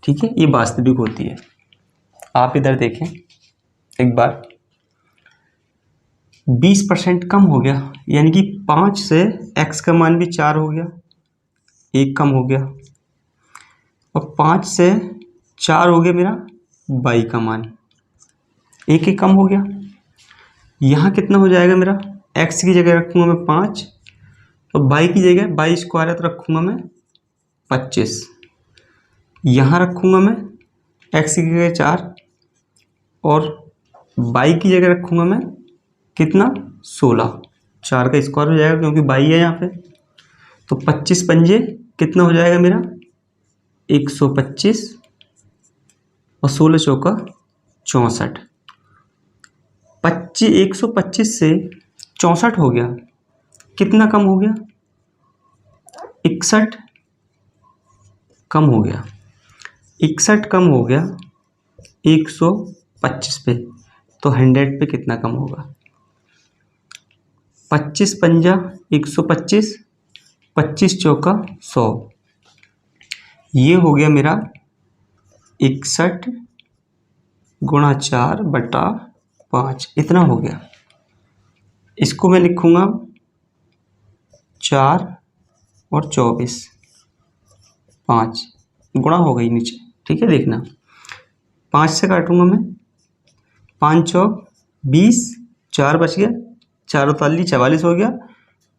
ठीक है, ये वास्तविक होती है। आप इधर देखें एक बार, 20% कम हो गया, यानी कि 5 से x का मान भी 4 हो गया, 1 कम हो गया, और 5 से 4 हो गया मेरा y का मान, 1 कम हो गया। यहाँ कितना हो जाएगा मेरा? x की जगह रखूँगा मैं 5, तो y की जगह y स्क्वायर तो रखूँगा मैं 25, यहाँ रखूँगा मैं x की जगह 4 और y की जगह रखूँगा मैं कितना? 16। 4 का स्क्वायर हो जाएगा क्योंकि y है यहाँ पे, तो 25 पंजे कितना हो जाएगा मेरा? 125 और 16 चौका 64। 125 से 64 हो गया, कितना कम हो गया? 61 कम हो गया। 61 कम हो गया 125 पे, तो 100 पे कितना कम होगा? 25 पंजा 125, 25 चौका 100, ये हो गया मेरा 61 गुणा 4/5, इतना हो गया। इसको मैं लिखूँगा 4 और 24, 5 गुणा हो गई नीचे, ठीक है। देखना 5 से काटूंगा मैं, 5 चौक 20, 4 बच गया, 4 उताली 44 हो गया,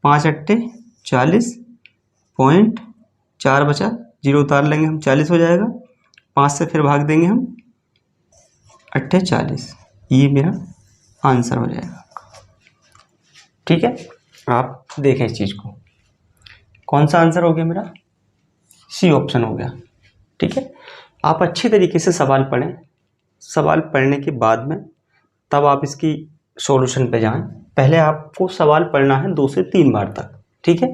5 अट्ठे 40, पॉइंट 4 बचा, 0 उतार लेंगे हम, 40 हो जाएगा। 5 से फिर भाग देंगे हम, अट्ठे 40, ये मेरा आंसर हो जाएगा। ठीक है, आप देखें इस चीज़ को, कौन सा आंसर हो गया मेरा? सी ऑप्शन हो गया। ठीक है, आप अच्छी तरीके से सवाल पढ़ें, सवाल पढ़ने के बाद में तब आप इसकी सॉल्यूशन पे जाएं। पहले आपको सवाल पढ़ना है 2 से 3 बार तक। ठीक है,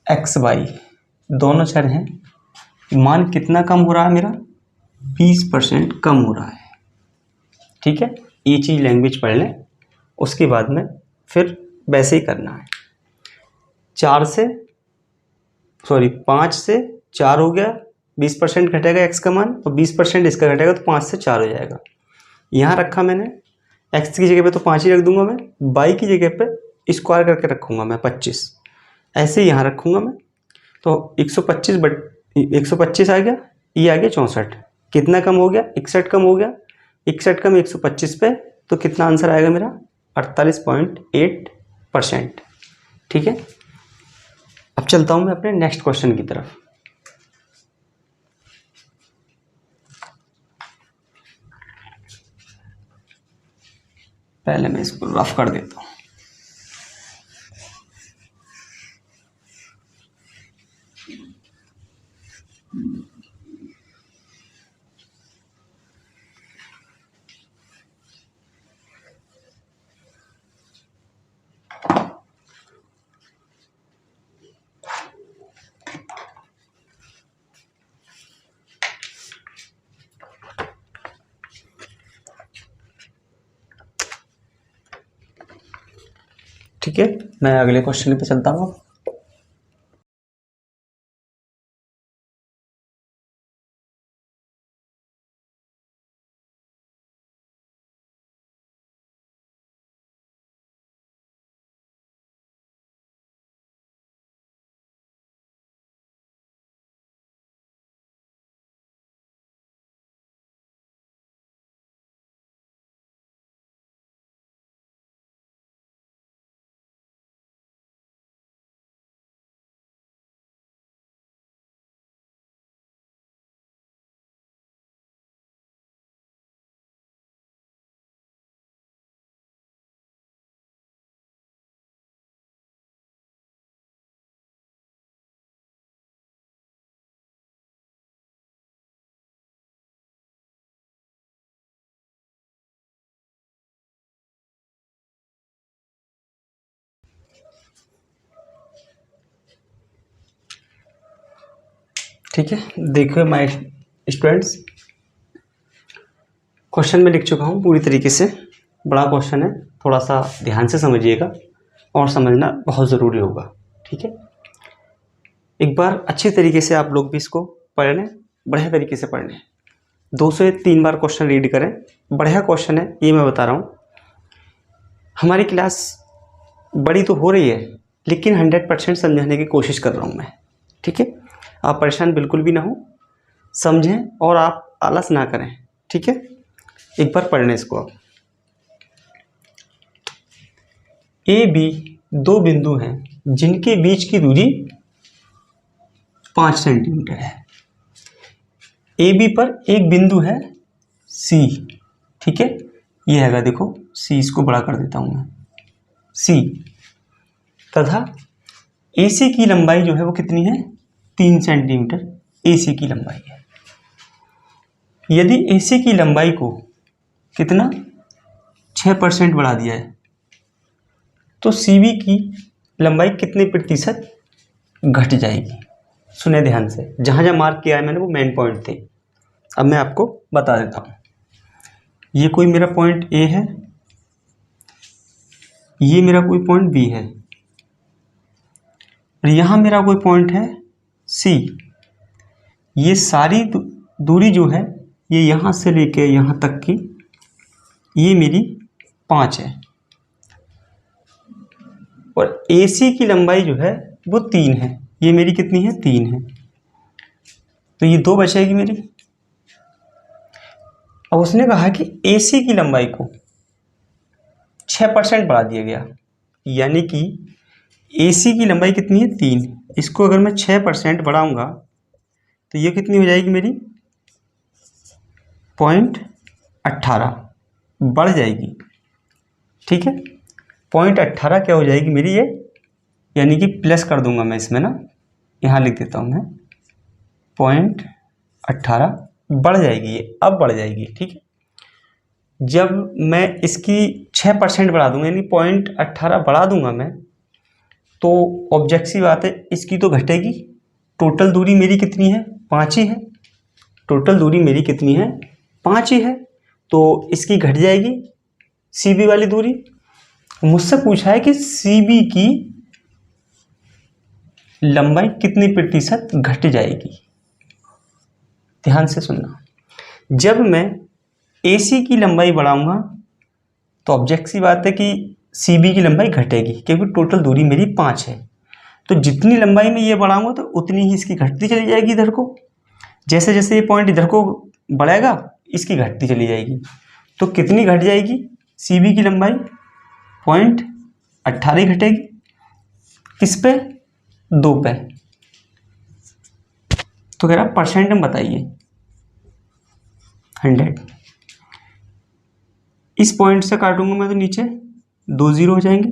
एक्स वाई दोनों चर हैं, मान कितना कम हो रहा है मेरा? 20% कम हो रहा है। ठीक है, ये चीज़ लैंग्वेज पढ़ लें, उसके बाद में फिर वैसे ही करना है। 5 से 4 हो गया, 20% घटेगा एक्स का मान, और 20% इसका घटेगा, तो 5 से 4 हो जाएगा। यहाँ रखा मैंने, एक्स की जगह पे तो 5 ही रख दूंगा मैं, वाई की जगह पे स्क्वायर करके रखूँगा मैं 25, ऐसे यहाँ रखूँगा मैं। तो 125 आ गया, ये आ गया 64, कितना कम हो गया? 61 कम हो गया, 61 कम 125 पे, तो कितना आंसर आएगा मेरा? 48.8%। ठीक है, अब चलता हूँ मैं अपने नेक्स्ट क्वेश्चन की तरफ। पहले मैं इसको रफ कर देता हूँ। ठीक है, मैं अगले क्वेश्चन पे चलता हूँ। ठीक है, देखिए माय स्टूडेंट्स, क्वेश्चन में लिख चुका हूँ पूरी तरीके से। बड़ा क्वेश्चन है, थोड़ा सा ध्यान से समझिएगा, और समझना बहुत ज़रूरी होगा। ठीक है, एक बार अच्छी तरीके से आप लोग भी इसको पढ़ लें, बढ़िया तरीके से पढ़ लें, 2 से 3 बार क्वेश्चन रीड करें। बढ़िया क्वेश्चन है, ये मैं बता रहा हूँ। हमारी क्लास बड़ी तो हो रही है, लेकिन 100% समझाने की कोशिश कर रहा हूँ मैं। ठीक है, आप परेशान बिल्कुल भी ना हो, समझें और आप आलस ना करें। ठीक है, एक बार पढ़ लें इसको आप। ए बी 2 बिंदु हैं जिनके बीच की दूरी 5 सेंटीमीटर है। ए बी पर एक बिंदु है सी। ठीक है, ये हैगा, देखो सी, इसको बड़ा कर देता हूं मैं, सी, तथा AC की लंबाई जो है वो कितनी है? 3 सेंटीमीटर AC की लंबाई है। यदि AC की लंबाई को कितना 6% बढ़ा दिया है तो CV की लंबाई कितने प्रतिशत घट जाएगी। सुने ध्यान से, जहाँ जहाँ मार्क किया है मैंने वो मेन पॉइंट थे। अब मैं आपको बता देता हूँ। ये कोई मेरा पॉइंट A है, ये मेरा कोई पॉइंट B है, और यहाँ मेरा कोई पॉइंट है C। ये सारी दूरी जो है ये यहाँ से लेके यहाँ तक की ये मेरी 5 है, और AC की लंबाई जो है वो 3 है। ये मेरी कितनी है? 3 है। तो ये 2 बचेगी मेरी। अब उसने कहा कि AC की लंबाई को 6% बढ़ा दिया गया, यानी कि AC की लंबाई कितनी है? 3। इसको अगर मैं 6% बढ़ाऊंगा तो ये कितनी हो जाएगी मेरी? 0.18 बढ़ जाएगी। ठीक है, 0.18 क्या हो जाएगी मेरी ये, यानी कि प्लस कर दूंगा मैं इसमें ना, यहाँ लिख देता हूँ मैं 0.18 बढ़ जाएगी ये, अब बढ़ जाएगी। ठीक है, जब मैं इसकी 6% बढ़ा दूंगा यानी 0.18 बढ़ा दूंगा मैं, तो ऑब्जेक्ट सी बात है इसकी तो घटेगी। टोटल दूरी मेरी कितनी है? 5 ही है। टोटल दूरी मेरी कितनी है? 5 ही है, तो इसकी घट जाएगी CB वाली दूरी। मुझसे पूछा है कि CB की लंबाई कितनी प्रतिशत घट जाएगी। ध्यान से सुनना, जब मैं AC की लंबाई बढ़ाऊंगा तो ऑब्जेक्ट सी बात है कि CB की लंबाई घटेगी, क्योंकि टोटल दूरी मेरी 5 है। तो जितनी लंबाई में ये बढ़ाऊंगा तो उतनी ही इसकी घटती चली जाएगी इधर को। जैसे जैसे ये पॉइंट इधर को बढ़ेगा इसकी घटती चली जाएगी। तो कितनी घट जाएगी CB की लंबाई? 0.18 घटेगी। किस पे? 2 पे। तो कह रहा परसेंट में बताइए 100। इस पॉइंट से काटूंगा मैं तो नीचे 2 0 हो जाएंगे,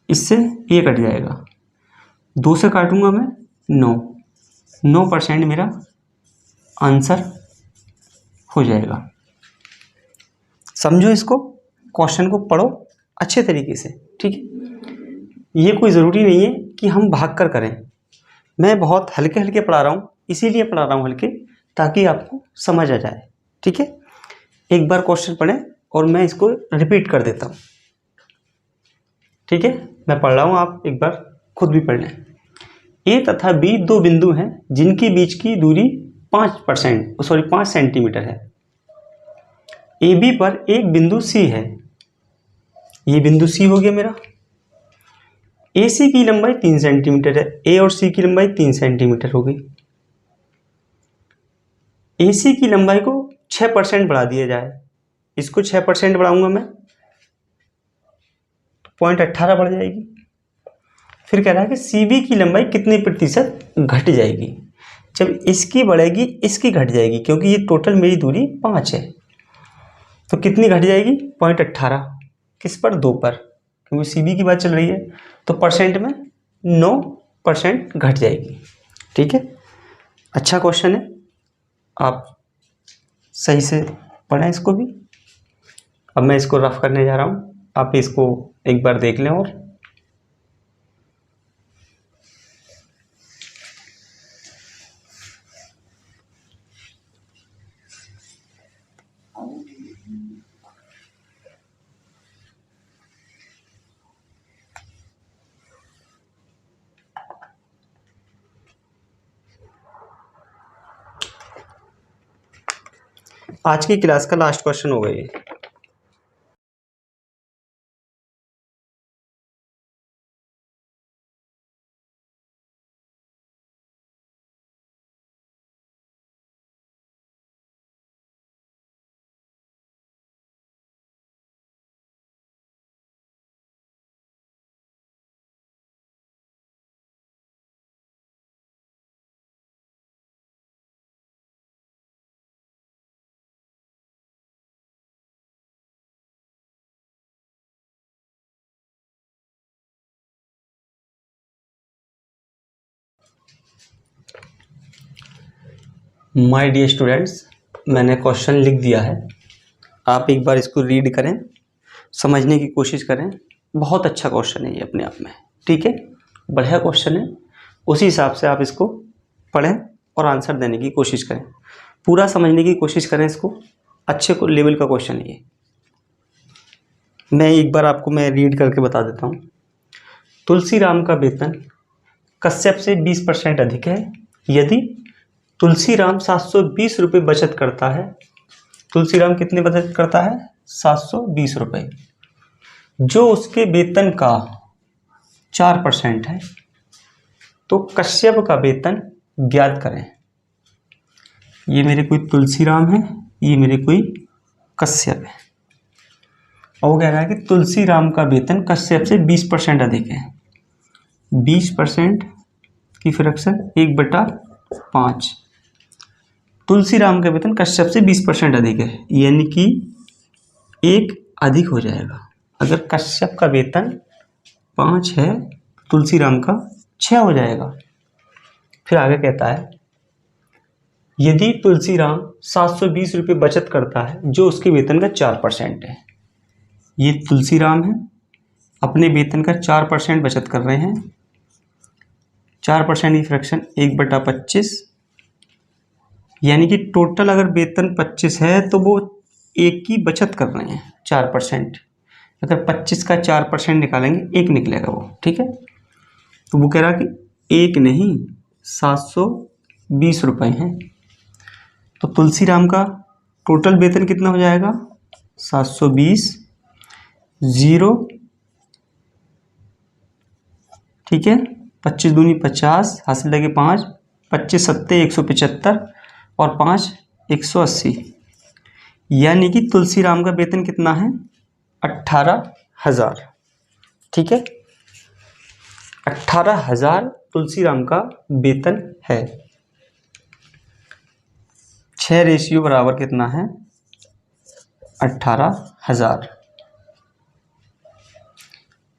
इससे ये कट जाएगा। 2 से काटूंगा मैं 9% मेरा आंसर हो जाएगा। समझो इसको, क्वेश्चन को पढ़ो अच्छे तरीके से। ठीक है, ये कोई ज़रूरी नहीं है कि हम भाग कर करें। मैं बहुत हल्के हल्के पढ़ा रहा हूँ, इसीलिए पढ़ा रहा हूँ हल्के, ताकि आपको समझ आ जाए। ठीक है, एक बार क्वेश्चन पढ़ें और मैं इसको रिपीट कर देता हूँ। ठीक है, मैं पढ़ रहा हूँ, आप एक बार खुद भी पढ़ लें। A तथा B 2 बिंदु हैं जिनके बीच की दूरी 5 सेंटीमीटर है। AB पर एक बिंदु C है, ये बिंदु C हो गया मेरा। AC की लंबाई 3 सेंटीमीटर है, A और C की लंबाई 3 सेंटीमीटर हो गई। AC की लंबाई को 6% बढ़ा दिया जाए, इसको 6% बढ़ाऊंगा मैं तो 0.18 बढ़ जाएगी। फिर कह रहा है कि CB की लंबाई कितनी प्रतिशत घट जाएगी। जब इसकी बढ़ेगी इसकी घट जाएगी, क्योंकि ये टोटल मेरी दूरी 5 है। तो कितनी घट जाएगी? 0.18। किस पर? 2 पर, क्योंकि CB की बात चल रही है। तो परसेंट में 9% घट जाएगी। ठीक है, अच्छा क्वेश्चन है, आप सही से पढ़ें इसको भी। अब मैं इसको रफ करने जा रहा हूँ, आप इसको एक बार देख लें। और आज की क्लास का लास्ट क्वेश्चन हो गई है। माय डियर स्टूडेंट्स, मैंने क्वेश्चन लिख दिया है, आप एक बार इसको रीड करें, समझने की कोशिश करें। बहुत अच्छा क्वेश्चन है ये अपने आप में, ठीक है, बढ़िया क्वेश्चन है। उसी हिसाब से आप इसको पढ़ें और आंसर देने की कोशिश करें, पूरा समझने की कोशिश करें इसको। अच्छे को लेवल का क्वेश्चन है ये। मैं एक बार आपको मैं रीड करके बता देता हूँ। तुलसीराम का वेतन कश्यप से 20% अधिक है। यदि तुलसीराम 720 रुपये बचत करता है, तुलसीराम कितने बचत करता है? 720 रुपये, जो उसके वेतन का 4% है, तो कश्यप का वेतन ज्ञात करें। ये मेरे कोई तुलसीराम है, ये मेरे कोई कश्यप है, और वो कह रहा है कि तुलसीराम का वेतन कश्यप से 20% अधिक है। 20% की फ्रैक्शन 1/5। तुलसीराम का वेतन कश्यप से 20% अधिक है, यानी कि 1 अधिक हो जाएगा। अगर कश्यप का वेतन 5 है, तुलसीराम का 6 हो जाएगा। फिर आगे कहता है, यदि तुलसीराम 720 रुपये बचत करता है, जो उसके वेतन का 4% है। ये तुलसीराम है, अपने वेतन का 4% बचत कर रहे हैं। 4% की फ्रैक्शन 1/25, यानी कि टोटल अगर वेतन 25 है तो वो 1 की बचत कर रहे हैं, 4%। अगर 25 का 4% निकालेंगे 1 निकलेगा वो, ठीक है। तो वो कह रहा कि 1 नहीं 720 रुपये हैं। तो तुलसीराम का टोटल वेतन कितना हो जाएगा? 720 0, ठीक है। 25 दूनी 50, हासिल लगे 5, 25 सत्ते 175 और 5 180, यानी कि तुलसीराम का वेतन कितना है? 18,000, ठीक है। 18,000 तुलसीराम का वेतन है। 6 रेशियो बराबर कितना है? 18,000।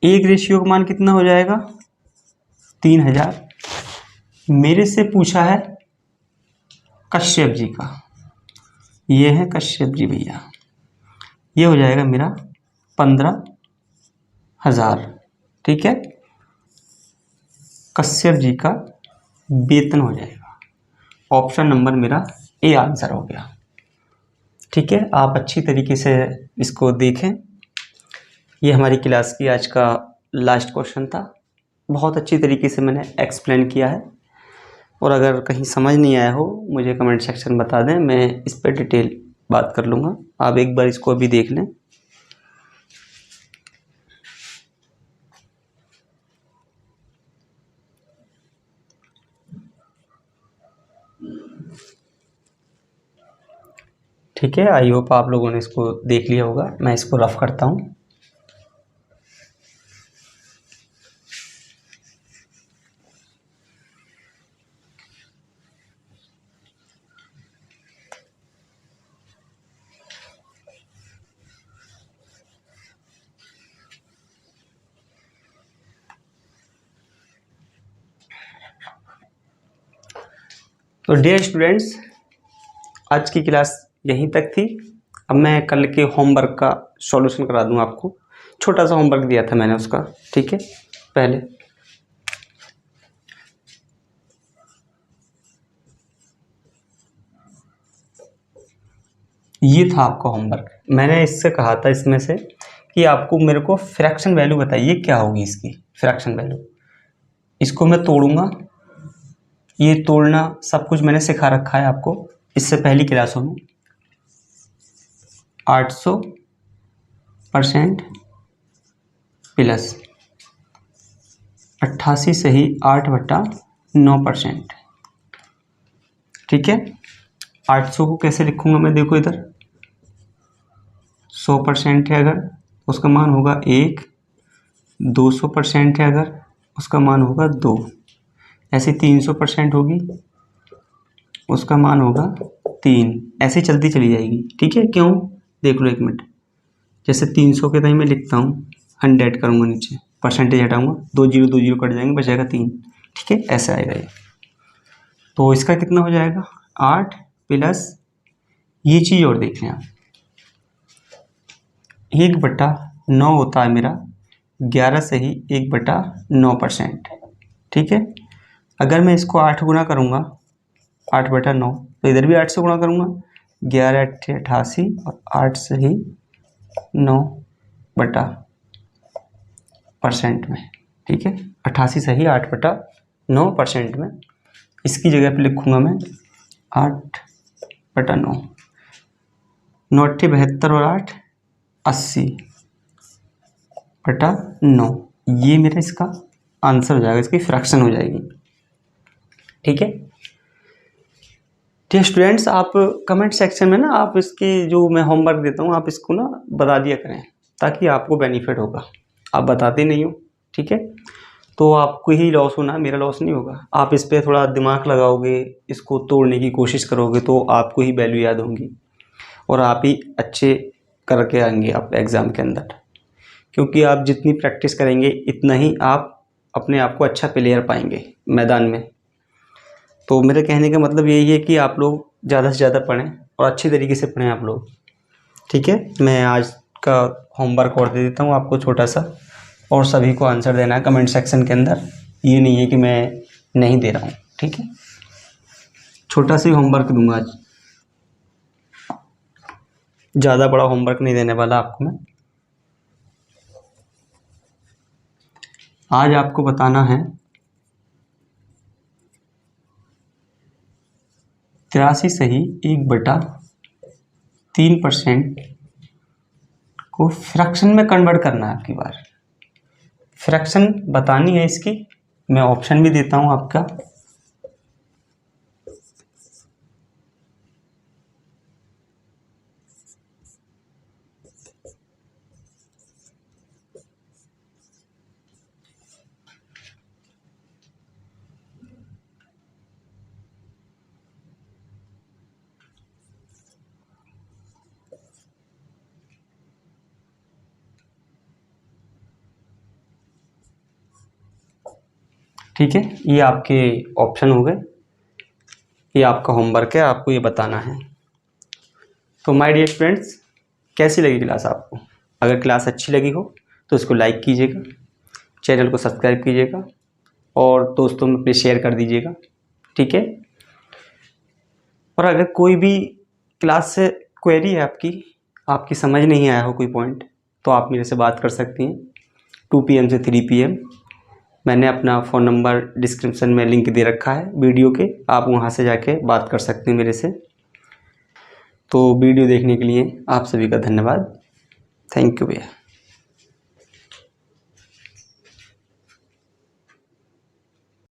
1 रेशियो का मान कितना हो जाएगा? 3,000। मेरे से पूछा है कश्यप जी का, ये है कश्यप जी भैया, ये हो जाएगा मेरा 15,000, ठीक है। कश्यप जी का वेतन हो जाएगा। ऑप्शन नंबर मेरा ए आंसर हो गया, ठीक है। आप अच्छी तरीके से इसको देखें। ये हमारी क्लास की आज का लास्ट क्वेश्चन था। बहुत अच्छी तरीके से मैंने एक्सप्लेन किया है, और अगर कहीं समझ नहीं आया हो मुझे कमेंट सेक्शन में बता दें, मैं इस पर डिटेल बात कर लूँगा। आप एक बार इसको भी देख लें। ठीक है, आई होप आप लोगों ने इसको देख लिया होगा। मैं इसको रफ करता हूँ। तो डियर स्टूडेंट्स, आज की क्लास यहीं तक थी। अब मैं कल के होमवर्क का सॉल्यूशन करा दूं आपको। छोटा सा होमवर्क दिया था मैंने उसका, ठीक है। पहले ये था आपका होमवर्क। मैंने इससे कहा था इसमें से कि आपको मेरे को फ्रैक्शन वैल्यू बताइए, क्या होगी इसकी फ्रैक्शन वैल्यू। इसको मैं तोड़ूंगा, ये तोड़ना सब कुछ मैंने सिखा रखा है आपको इससे पहली क्लासों में। 800% प्लस 88 से ही 8/9%, ठीक है। 800 को कैसे लिखूंगा मैं? देखो इधर 100% है अगर उसका मान होगा 1, 200% है अगर उसका मान होगा 2, ऐसे 300% होगी उसका मान होगा 3, ऐसे चलती चली जाएगी, ठीक है। क्यों? देख लो एक मिनट। जैसे 300 के टाइम में लिखता हूँ, 100 करूँगा, नीचे परसेंटेज हटाऊँगा, 2 0 2 0 कट जाएंगे, बचेगा 3, ठीक है। ऐसे आएगा ये। तो इसका कितना हो जाएगा? 8 प्लस ये चीज़ और देख लें आप, 1/9 होता है मेरा 11 से ही 1/9%। ठीक है, अगर मैं इसको 8 गुना करूँगा, 8/9, तो इधर भी 8 से गुणा करूँगा, 11 8 88 और 8 से ही 9% में। ठीक है, 88 से ही 8/9% में। इसकी जगह पे लिखूँगा मैं 8/9, 9 8 72 और 8 80/9। ये मेरा इसका आंसर हो जाएगा, इसकी फ्रैक्शन हो जाएगी। ठीक है, ठीक स्टूडेंट्स, आप कमेंट सेक्शन में ना आप इसके जो मैं होमवर्क देता हूँ आप इसको ना बता दिया करें, ताकि आपको बेनिफिट होगा। आप बताते नहीं हो, ठीक है, तो आपको ही लॉस होना, मेरा लॉस नहीं होगा। आप इस पर थोड़ा दिमाग लगाओगे, इसको तोड़ने की कोशिश करोगे, तो आपको ही वैल्यू याद होंगी और आप ही अच्छे करके आएंगे आप एग्ज़ाम के अंदर। क्योंकि आप जितनी प्रैक्टिस करेंगे इतना ही आप अपने आप को अच्छा प्लेयर पाएंगे मैदान में। तो मेरे कहने का मतलब यही है कि आप लोग ज़्यादा से ज़्यादा पढ़ें और अच्छी तरीके से पढ़ें आप लोग। ठीक है, मैं आज का होमवर्क और दे देता हूँ आपको छोटा सा, और सभी को आंसर देना है कमेंट सेक्शन के अंदर। ये नहीं है कि मैं नहीं दे रहा हूँ, ठीक है, छोटा सा ही होमवर्क दूंगा आज, ज़्यादा बड़ा होमवर्क नहीं देने वाला आपको मैं। आज आपको बताना है 83 से ही 1/3% को फ्रैक्शन में कन्वर्ट करना है। आपकी बार फ्रैक्शन बतानी है इसकी, मैं ऑप्शन भी देता हूँ आपका। ठीक है, ये आपके ऑप्शन हो गए, ये आपका होमवर्क है, आपको ये बताना है। तो माय डियर फ्रेंड्स, कैसी लगी क्लास आपको? अगर क्लास अच्छी लगी हो तो इसको लाइक कीजिएगा, चैनल को सब्सक्राइब कीजिएगा और दोस्तों में प्लीज़ शेयर कर दीजिएगा। ठीक है, और अगर कोई भी क्लास से क्वेरी है आपकी समझ नहीं आया हो कोई पॉइंट, तो आप मेरे से बात कर सकती हैं 2 PM से 3 PM। मैंने अपना फ़ोन नंबर डिस्क्रिप्शन में लिंक दे रखा है वीडियो के, आप वहाँ से जाके बात कर सकते हैं मेरे से। तो वीडियो देखने के लिए आप सभी का धन्यवाद। थैंक यू भैया।